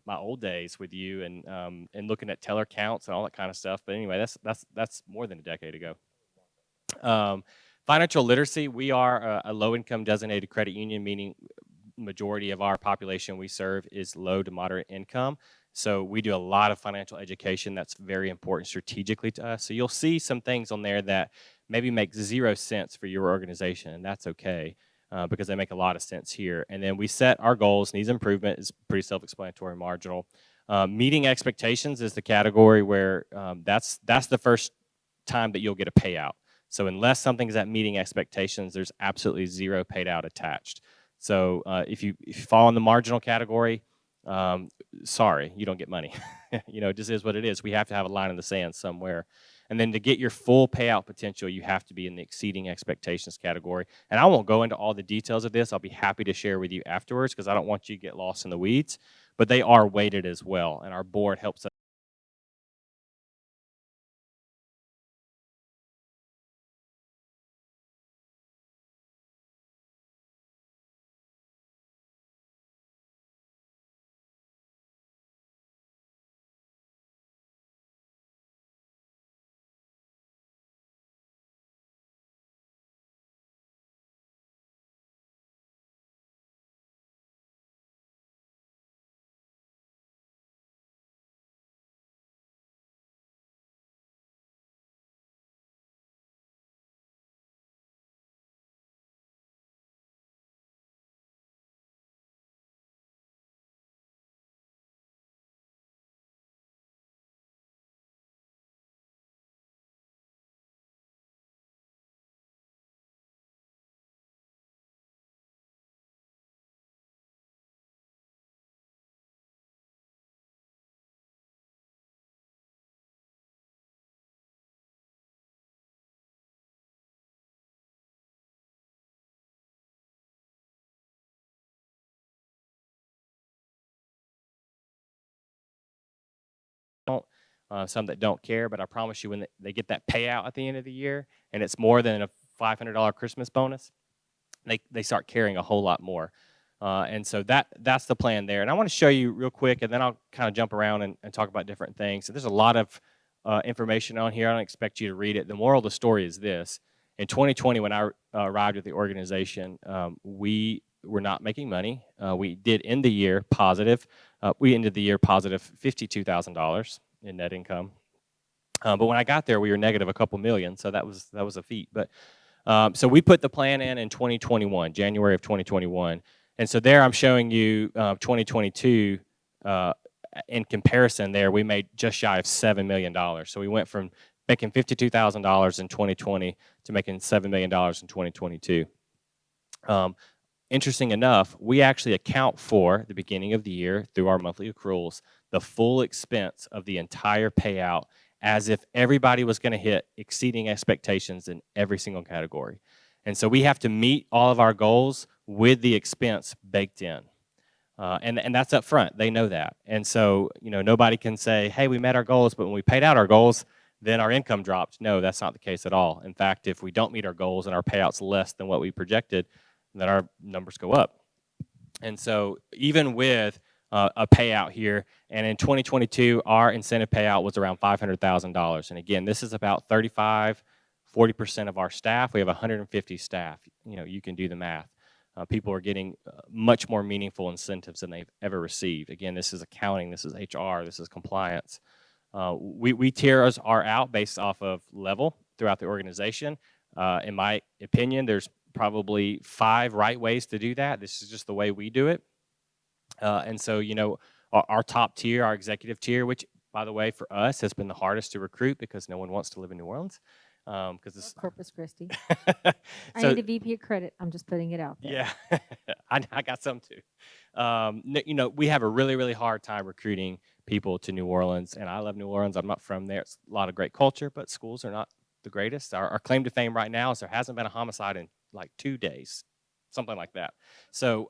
my old days with you and looking at teller counts and all that kind of stuff. But anyway, that's more than a decade ago. Financial literacy, we are a low-income designated credit union, meaning majority of our population we serve is low to moderate income. So we do a lot of financial education that's very important strategically to us. So you'll see some things on there that maybe make 0 sense for your organization, and that's okay because they make a lot of sense here. And then we set our goals. Needs improvement is pretty self-explanatory, marginal. Meeting expectations is the category where that's the first time that you'll get a payout. So unless something's at meeting expectations, there's absolutely 0 paid out attached. So if you fall in the marginal category, sorry, you don't get money. It just is what it is. We have to have a line in the sand somewhere. And then to get your full payout potential, you have to be in the exceeding expectations category. And I won't go into all the details of this. I'll be happy to share with you afterwards because I don't want you to get lost in the weeds. But they are weighted as well, and our board helps us. Some that don't care, but I promise you when they get that payout at the end of the year and it's more than a $500 Christmas bonus, they start caring a whole lot more. And so that's the plan there. And I want to show you real quick, and then I'll kind of jump around and talk about different things. So there's a lot of information on here. I don't expect you to read it. The moral of the story is this. In 2020, when I arrived at the organization, we were not making money. We did end the year positive. We ended the year positive $52,000 in net income. But when I got there, we were negative a couple million, so that was a feat. But so we put the plan in 2021, January of 2021. And so there I'm showing you 2022 in comparison there, we made just shy of $7 million. So we went from making $52,000 in 2020 to making $7 million in 2022. Interesting enough, we actually account for the beginning of the year through our monthly accruals, the full expense of the entire payout as if everybody was going to hit exceeding expectations in every single category. And so we have to meet all of our goals with the expense baked in. And that's up front. They know that. And so, nobody can say, hey, we met our goals, but when we paid out our goals, then our income dropped. No, that's not the case at all. In fact, if we don't meet our goals and our payouts less than what we projected, then our numbers go up. And so even with a payout here, and in 2022, our incentive payout was around $500,000. And again, this is about 40% of our staff. We have 150 staff. You know, you can do the math. People are getting much more meaningful incentives than they've ever received. Again, this is accounting, this is HR, this is compliance. We tier our out based off of level throughout the organization. In my opinion, there's probably 5 right ways to do that. This is just the way we do it. And so, you know, our top tier, our executive tier, which, by the way, for us has been the hardest to recruit because no one wants to live in New Orleans. Because it's Corpus Christi. so, I need a VP of credit. I'm just putting it out there. yeah, I got some too. You know, we have a really, really hard time recruiting people to New Orleans, and I love New Orleans. I'm not from there. It's a lot of great culture, but schools are not the greatest. Our claim to fame right now is there hasn't been a homicide in like 2 days, something like that. So,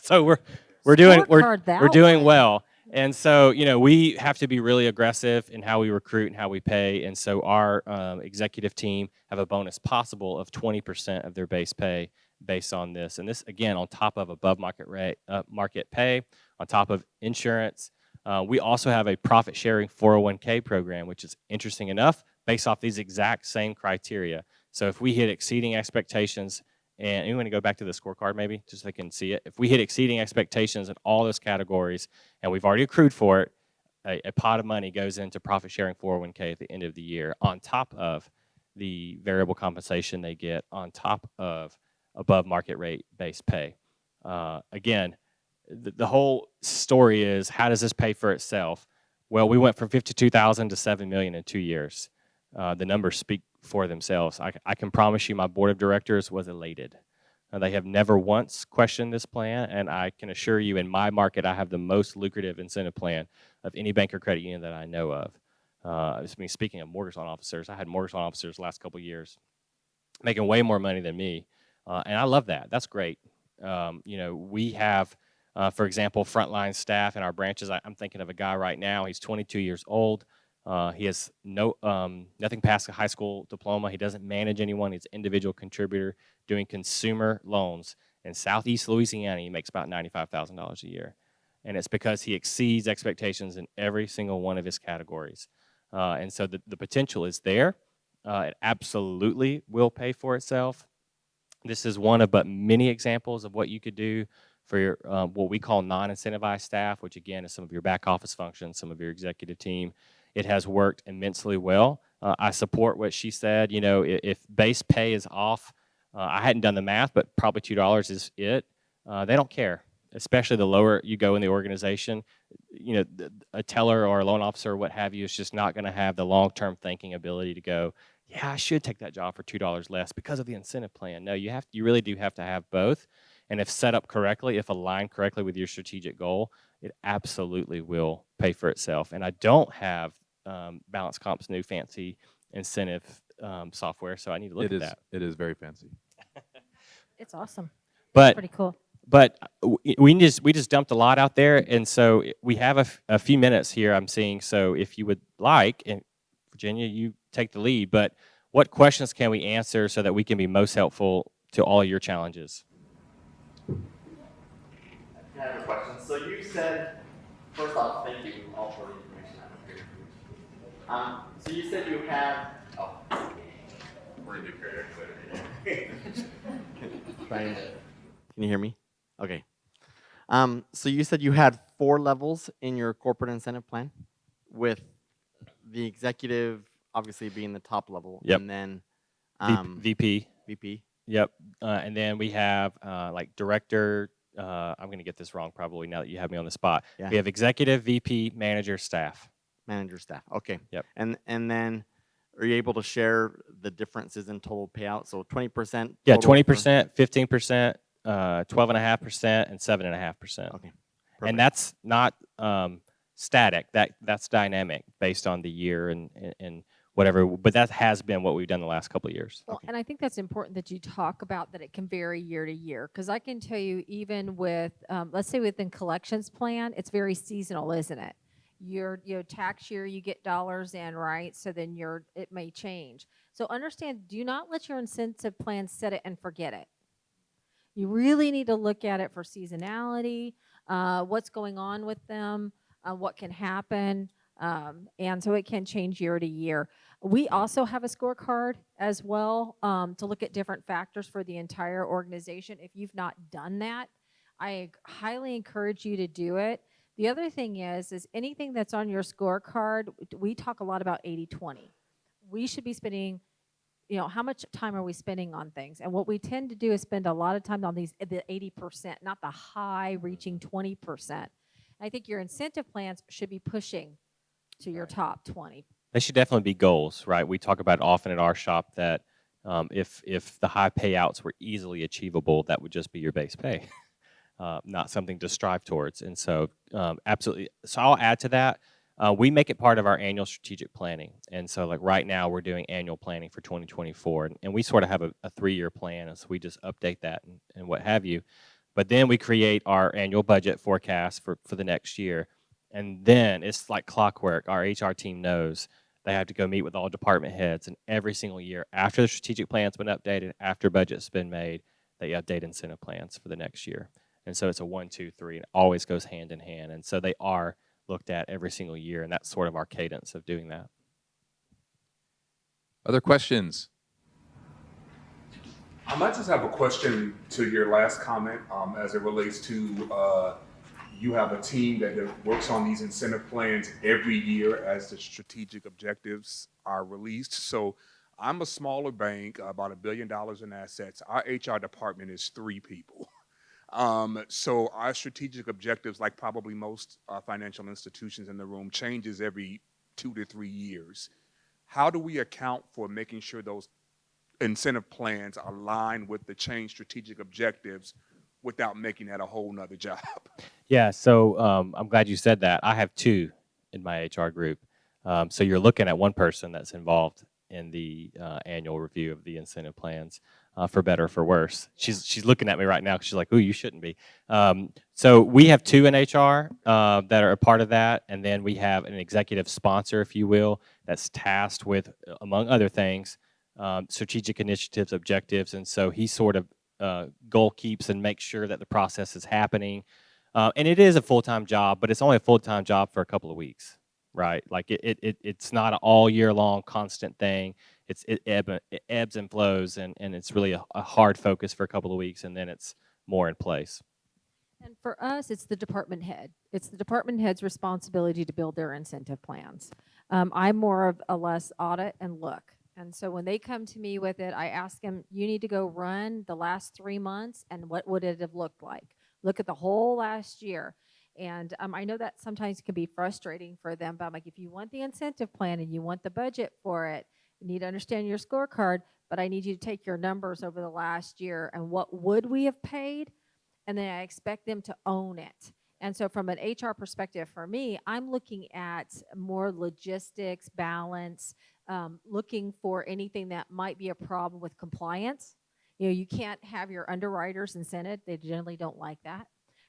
so we're doing well. And so, you know, we have to be really aggressive in how we recruit and how we pay. And so our executive team have a bonus possible of 20% of their base pay based on this. And this, again, on top of above market rate, market pay, on top of insurance. We also have a profit sharing 401k program, which is interesting enough, based off these exact same criteria. So if we hit exceeding expectations, and you want to go back to the scorecard maybe, just so they can see it. If we hit exceeding expectations in all those categories, and we've already accrued for it, a pot of money goes into profit sharing 401k at the end of the year, on top of the variable compensation they get, on top of above market rate base pay. Again, the whole story is, how does this pay for itself? Well, we went from 52,000 to 7 million in 2 years. The numbers speak for themselves. I can promise you my board of directors was elated. They have never once questioned this plan, and I can assure you in my market, I have the most lucrative incentive plan of any bank or credit union that I know of. I mean, speaking of mortgage loan officers, I had mortgage loan officers the last couple of years making way more money than me, and I love that. That's great. You know, we have, for example, frontline staff in our branches. I'm thinking of a guy right now. He's 22 years old. He has nothing past a high school diploma. He doesn't manage anyone. He's an individual contributor doing consumer loans. In Southeast Louisiana, he makes about $95,000 a year. And it's because he exceeds expectations in every single one of his categories. And so the potential is there. It absolutely will pay for itself. This is one of but many examples of what you could do for your what we call non-incentivized staff, which again is some of your back office functions, some of your executive team. It has worked immensely well. I support what she said. You know, if base pay is off, I hadn't done the math, but probably $2 is it. They don't care, especially the lower you go in the organization. You know, a teller or a loan officer or what have you is just not going to have the long-term thinking ability to go, yeah, I should take that job for $2 less because of the incentive plan. No, you really do have to have both. And if set up correctly, if aligned correctly with your strategic goal, it absolutely will pay for itself. And I don't have BalancedComp's new fancy incentive software, so I need to look at that. It is very fancy. It's awesome. But Pretty cool. But we just dumped a lot out there, and so we have a few minutes here, I'm seeing. So if you would like, and Virginia, you take the lead, but what questions can we answer so that we can be most helpful to all your challenges? I have a question. So you said, first off, thank you all for the information. So you said you had, We're in the credit later. Brian, can you hear me? Okay. So you said you had 4 levels in your corporate incentive plan, with the executive obviously being the top level. Yep. And then VP. VP. Yep. And then we have like director. I'm going to get this wrong probably now that you have me on the spot. Yeah. We have executive, VP, manager, staff. Manager, staff. Okay. Yep. And then are you able to share the differences in total payout? So 20%? Yeah, total 20%, 15%, 12.5%, and 7.5%. Okay. And Perfect. that's not static. That's dynamic based on the year and whatever. But that has been what we've done the last couple of years. Well, and I think that's important that you talk about that it can vary year to year, because I can tell you, even with, let's say within collections plan, it's very seasonal, isn't it? Your tax year, you get dollars in, right? So then it may change. So understand, do not let your incentive plan set it and forget it. You really need to look at it for seasonality, what's going on with them, what can happen, and so it can change year to year. We also have a scorecard as well to look at different factors for the entire organization. If you've not done that, I highly encourage you to do it. The other thing is anything that's on your scorecard, we talk a lot about 80-20. We should be spending, how much time are we spending on things? And what we tend to do is spend a lot of time on the 80%, not the high reaching 20%. I think your incentive plans should be pushing to your top 20. They should definitely be goals, right? We talk about often at our shop that if the high payouts were easily achievable, that would just be your base pay, not something to strive towards. And so absolutely. So I'll add to that. We make it part of our annual strategic planning. And so like right now we're doing annual planning for 2024 and we sort of have a 3-year plan. And so we just update that and what have you. But then we create our annual budget forecast for the next year. And then it's like clockwork. Our HR team knows they have to go meet with all department heads. And every single year after the strategic plan's been updated, after budget's been made, they update incentive plans for the next year. And so it's a 1, 2, 3, and it always goes hand in hand. And so they are looked at every single year, and that's sort of our cadence of doing that. Other questions? I might just have a question to your last comment as it relates to you have a team that works on these incentive plans every year as the strategic objectives are released. So I'm a smaller bank, about $1 billion in assets. Our HR department is 3 people. So our strategic objectives, like probably most financial institutions in the room, changes every 2 to 3 years. How do we account for making sure those incentive plans align with the change strategic objectives without making that a whole nother job? Yeah, so I'm glad you said that. I have 2 in my HR group. So you're looking at one person that's involved in the annual review of the incentive plans, for better or for worse. She's looking at me right now because she's like, "Ooh, you shouldn't be." So we have 2 in HR that are a part of that, and then we have an executive sponsor, if you will, that's tasked with, among other things, strategic initiatives, objectives, and so he sort of goal keeps and makes sure that the process is happening. And it is a full-time job, but it's only a full-time job for a couple of weeks, right? Like it's not an all year long constant thing. It ebbs and flows, and it's really a hard focus for a couple of weeks, and then it's more in place. And for us, it's the department head. It's the department head's responsibility to build their incentive plans. I'm more of a less audit and look. And so when they come to me with it, I ask them, you need to go run the last 3 months, and what would it have looked like? Look at the whole last year. And I know that sometimes can be frustrating for them, but I'm like, if you want the incentive plan and you want the budget for it, you need to understand your scorecard, but I need you to take your numbers over the last year and what would we have paid? And then I expect them to own it. And so from an HR perspective for me, I'm looking at more logistics, balance, looking for anything that might be a problem with compliance. You can't have your underwriters incented. They generally don't like that,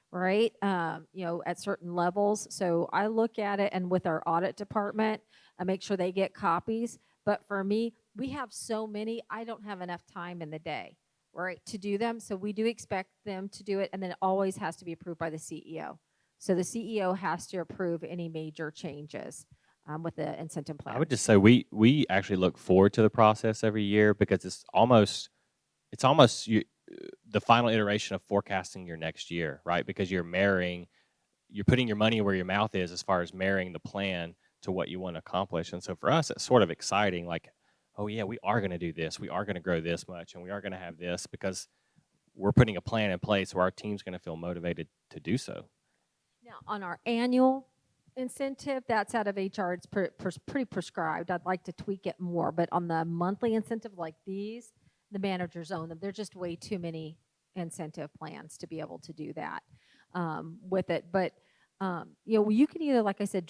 right? At certain levels. So I look at it, and with our audit department, I make sure they get copies. But for me, we have so many, I don't have enough time in the day, right, to do them. So we do expect them to do it, and then it always has to be approved by the CEO. So the CEO has to approve any major changes with the incentive plan. I would just say we actually look forward to the process every year because it's almost the final iteration of forecasting your next year, right? Because you're putting your money where your mouth is as far as marrying the plan to what you want to accomplish. And so for us, it's sort of exciting, like, oh yeah, we are going to do this. We are going to grow this much, and we are going to have this because we're putting a plan in place where our team's going to feel motivated to do so. Now, on our annual incentive, that's out of HR. It's pretty prescribed. I'd like to tweak it more. But on the monthly incentive like these, the managers own them. There's just way too many incentive plans to be able to do that with it. But you can either, like I said,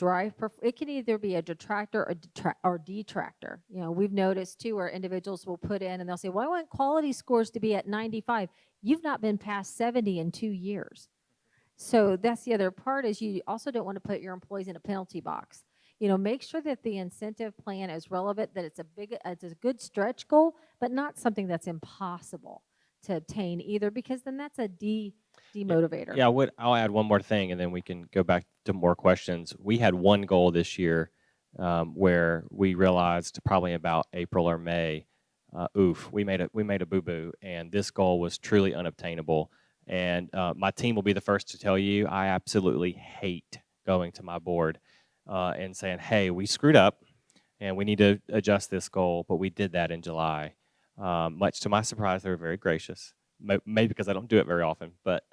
it can either be a detractor or detractor. We've noticed too where individuals will put in and they'll say, well, I want quality scores to be at 95. You've not been past 70 in 2 years. So that's the other part, is you also don't want to put your employees in a penalty box. You know, make sure that the incentive plan is relevant, that it's a good stretch goal, but not something that's impossible to obtain either, because then that's a demotivator. Yeah, I'll add one more thing, and then we can go back to more questions. We had one goal this year where we realized probably about April or May, we made a boo boo, and this goal was truly unobtainable. And my team will be the first to tell you, I absolutely hate going to my board and saying, "Hey, we screwed up, and we need to adjust this goal." But we did that in July. Much to my surprise, they were very gracious. Maybe because I don't do it very often, but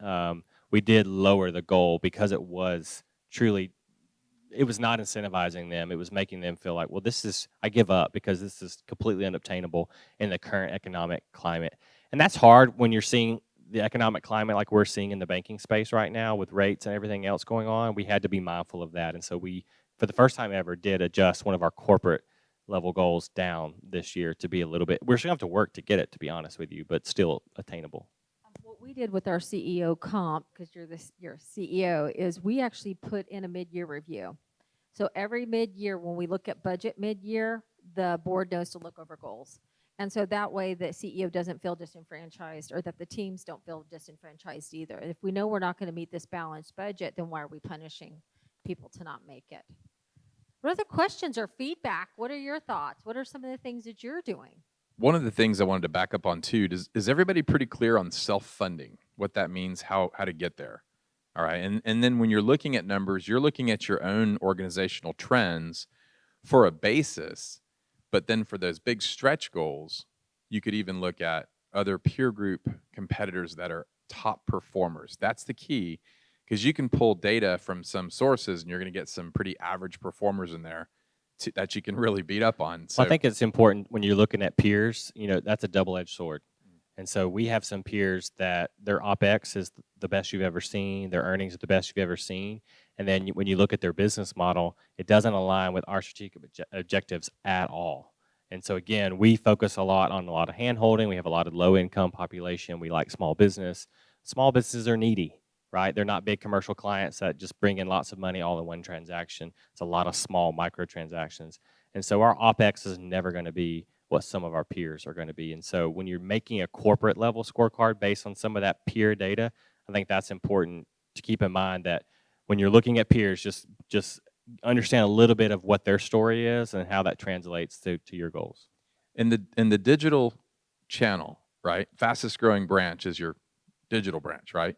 we did lower the goal because it was not incentivizing them. It was making them feel like, well, I give up because this is completely unobtainable in the current economic climate. And that's hard when you're seeing the economic climate like we're seeing in the banking space right now with rates and everything else going on. We had to be mindful of that. And so we, for the first time ever, did adjust one of our corporate level goals down this year to be a little bit, we're still going to have to work to get it, to be honest with you, but still attainable. What we did with our CEO comp, because you're CEO, is we actually put in a mid-year review. So every mid-year, when we look at budget mid-year, the board knows to look over goals. And so that way the CEO doesn't feel disenfranchised, or that the teams don't feel disenfranchised either. If we know we're not going to meet this balanced budget, then why are we punishing people to not make it? What other questions or feedback? What are your thoughts? What are some of the things that you're doing? One of the things I wanted to back up on too, is everybody pretty clear on self-funding, what that means, how to get there? All right, and then when you're looking at numbers, you're looking at your own organizational trends for a basis, but then for those big stretch goals, you could even look at other peer group competitors that are top performers. That's the key, because you can pull data from some sources and you're going to get some pretty average performers in there that you can really beat up on. So I think it's important when you're looking at peers, that's a double-edged sword. And so we have some peers that their OpEx is the best you've ever seen, their earnings are the best you've ever seen. And then when you look at their business model, it doesn't align with our strategic objectives at all. And so again, we focus a lot on a lot of hand-holding. We have a lot of low-income population. We like small business. Small businesses are needy, right? They're not big commercial clients that just bring in lots of money all in one transaction. It's a lot of small micro transactions. And so our OpEx is never going to be what some of our peers are going to be. And so when you're making a corporate level scorecard based on some of that peer data, I think that's important to keep in mind, that when you're looking at peers, just understand a little bit of what their story is and how that translates to your goals. in the digital channel, right? Fastest growing branch is your digital branch, right?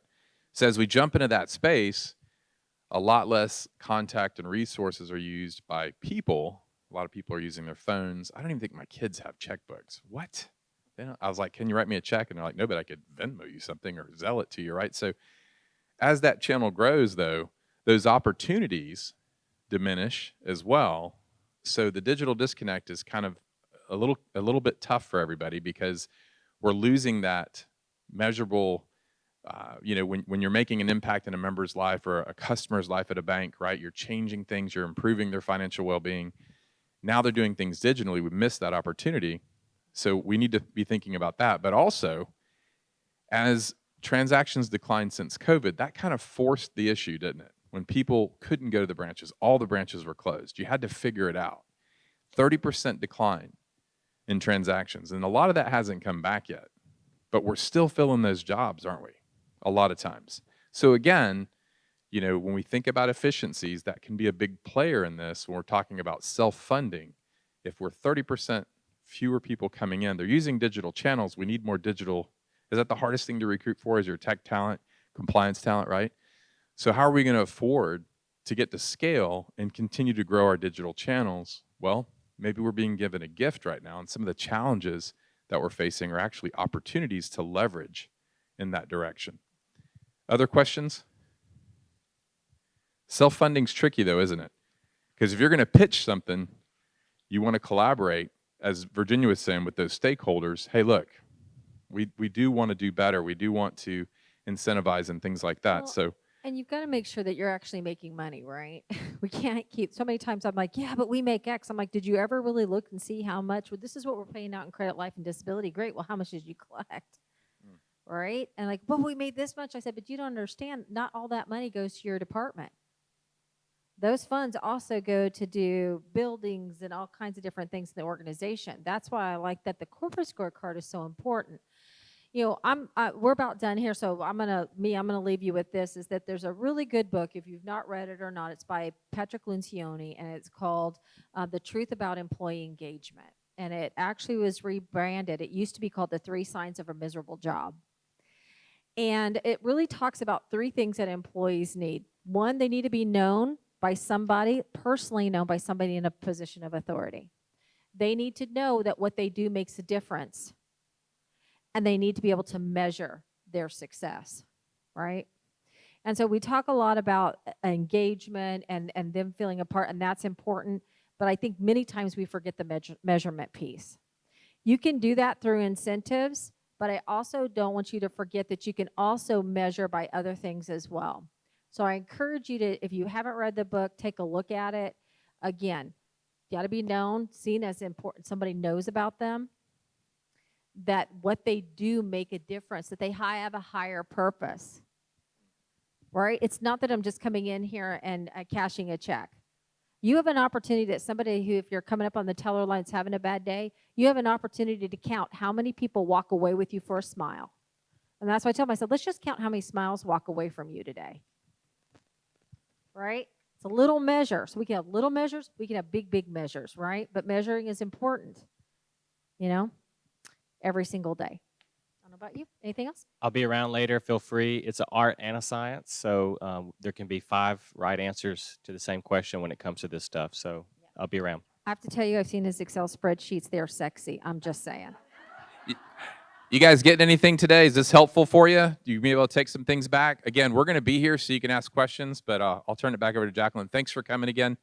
So as we jump into that space, a lot less contact and resources are used by people. A lot of people are using their phones. I don't even think my kids have checkbooks. What? I was like, can you write me a check? And they're like, no, but I could Venmo you something or Zelle it to you, right? So as that channel grows, though, those opportunities diminish as well. So the digital disconnect is kind of a little bit tough for everybody, because we're losing that measurable, when you're making an impact in a member's life or a customer's life at a bank, right? You're changing things, you're improving their financial well-being. Now they're doing things digitally. We missed that opportunity. So we need to be thinking about that. But also, as transactions declined since COVID, that kind of forced the issue, didn't it? When people couldn't go to the branches, all the branches were closed. You had to figure it out. 30% decline in transactions. And a lot of that hasn't come back yet. But we're still filling those jobs, aren't we? A lot of times. So again, when we think about efficiencies, that can be a big player in this when we're talking about self-funding. If we're 30% fewer people coming in, they're using digital channels, we need more digital. Is that the hardest thing to recruit for, is your tech talent, compliance talent, right? So how are we going to afford to get to scale and continue to grow our digital channels? Well, maybe we're being given a gift right now, and some of the challenges that we're facing are actually opportunities to leverage in that direction. Other questions? Self-funding's tricky though, isn't it? Because if you're going to pitch something, you want to collaborate, as Virginia was saying, with those stakeholders. Hey, look, we do want to do better. We do want to incentivize and things like that. Well, and you've got to make sure that you're actually making money, right? We can't keep, so many times I'm like, yeah, but we make X. I'm like, did you ever really look and see how much? Well, this is what we're paying out in credit, life, and disability. Great. Well, how much did you collect? right? And like, well, we made this much. I said, but you don't understand. Not all that money goes to your department. Those funds also go to do buildings and all kinds of different things in the organization. That's why I like that the corporate scorecard is so important. You know, we're about done here, so I'm gonna leave you with this, is that there's a really good book, if you've not read it or not, it's by Patrick Lencioni, and it's called The Truth About Employee Engagement. And it actually was rebranded. It used to be called The 3 Signs of a Miserable Job. And it really talks about 3 things that employees need. 1, they need to be known by somebody, personally known by somebody in a position of authority. They need to know that what they do makes a difference. And they need to be able to measure their success, right? And so we talk a lot about engagement and them feeling a part, and that's important. But I think many times we forget the measurement piece. You can do that through incentives, but I also don't want you to forget that you can also measure by other things as well. So I encourage you to, if you haven't read the book, take a look at it. Again, you got to be known, seen as important, somebody knows about them, that what they do make a difference, that they have a higher purpose, right? It's not that I'm just coming in here and cashing a check. You have an opportunity that somebody who, if you're coming up on the teller line is having a bad day, you have an opportunity to count how many people walk away with you for a smile. And that's why I tell myself, let's just count how many smiles walk away from you today. Right? It's a little measure. So we can have little measures, we can have big, big measures, right? But measuring is important, you know, every single day. I don't know about you. Anything else? I'll be around later. Feel free. It's an art and a science, so there can be 5 right answers to the same question when it comes to this stuff. So I'll be around. I have to tell you, I've seen his Excel spreadsheets. They're sexy. I'm just saying. You guys getting anything today? Is this helpful for you? You be able to take some things back? Again, we're going to be here so you can ask questions, but I'll turn it back over to Jacqueline. Thanks for coming again.